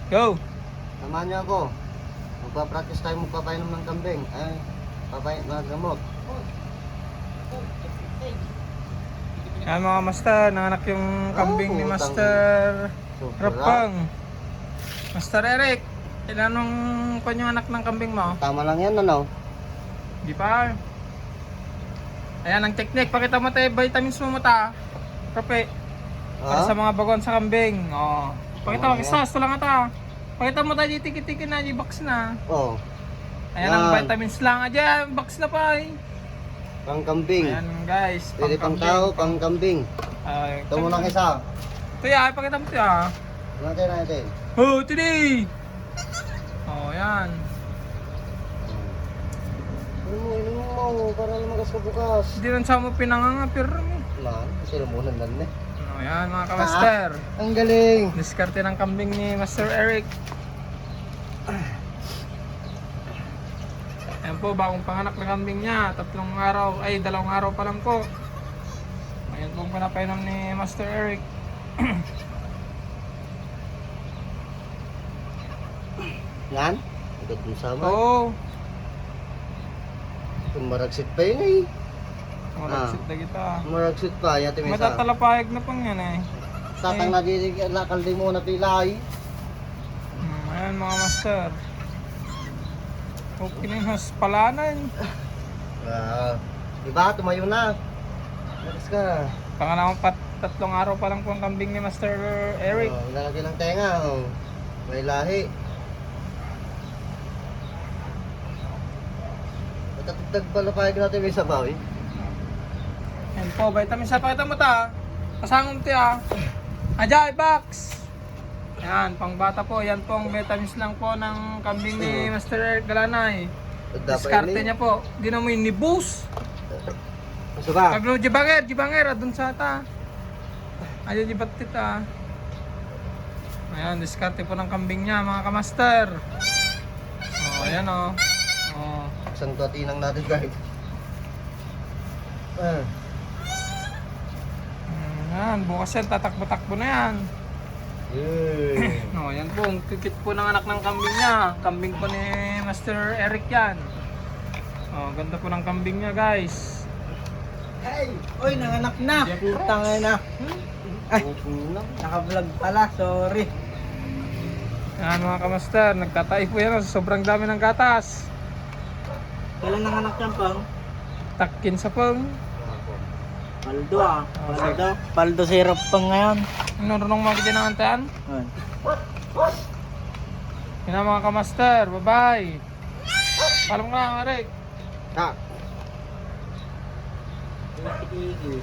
Go! Samahan niyo ako. Magpa-practice tayo magpapainom ng kambing. Ay, papainom ng gamot. Yan mga master, nanganak yung kambing ni utang. Master Super, Rapang. Master Eric, ilanong kanyang anak ng kambing mo? Tama lang yan, ano? Di pa. Ayan ang technique, pakita mo tayo vitamins mo mata. Kape. Para sa mga bagon sa kambing. Oh. Pakita mo, isa, ito lang ata. Pakita mo tayo, tiki-tiki na, box na. Oo. Ayan ang vitamins lang. Ayan, box na pa eh. Pang kambing. Ayan guys, Pili pang tao, pang kambing. Ay, Ito muna isa. ito ya, pakita mo ito ya. Natin. Oh, today! Oh, yan. Inom mo, para lumagas ka bukas. Hindi rin sa mo pinanganga, pero Man, sinubunan lang eh. oh, yan mga kamaster. Ang galing! Diskarte ng kambing ni Master Eric. Ayan po, bagong panganak na kambing niya. 2 araw pa lang po. Ayan po pinapainom ni Master Eric. Yan? Agad mo sama. Oo. Kung maragsit pa yun eh. Maragsit na kita. Maragsit pa, yan timisa. Matatalapayag na pang yan eh. Tatang lakal din mo na pilay. Ayan mga master. Okay na yung haspalanan. Diba? Tumayo na. Lakas ka. Pangalawang 3 araw pa lang po ang kambing ni Master Eric. Oh, lalagay ng tenga. Oh. May lahi. Matatagdag pala pahig natin may sabaw eh. Yan po, vitamin sa pakita mo ta. Kasangom ti ah. Ajay box. Yan, pang bata po. Yan po ang vitamins lang po ng kambing ni Master Eric Galanay. Diskarte niya po. Di na mo yun ni-boost. Gusto ka? Sabi mo, jibanger, adun sa ta. Ayaw jibatit ah. Ayan, diskarte po ng kambing niya mga kamaster. Oh, ayan oh. Oh. Isang tuwatinang natin guys. Ayan, bukas yan, tatakbo-takbo na yan. No, yan po, ang kikit po ng anak ng kambing niya. Kambing po ni Master Eric yan. Oh, ganda po ng kambing niya, guys. Hey! Uy, nanganak na! Tangay na! Ay! Naka-vlog pala, sorry. Yan mga kamaster, nagtatay po yan sa sobrang dami ng gatas. Kailan nanganak yan, Pang? Takin sa pang. Paldo ah. Paldo syrup Pang ngayon. Nurunong mga kinangantaan. Ayun. Yan ang mga kamaster, bye-bye. Palam ka na, Eric. Ha? Iki-iki.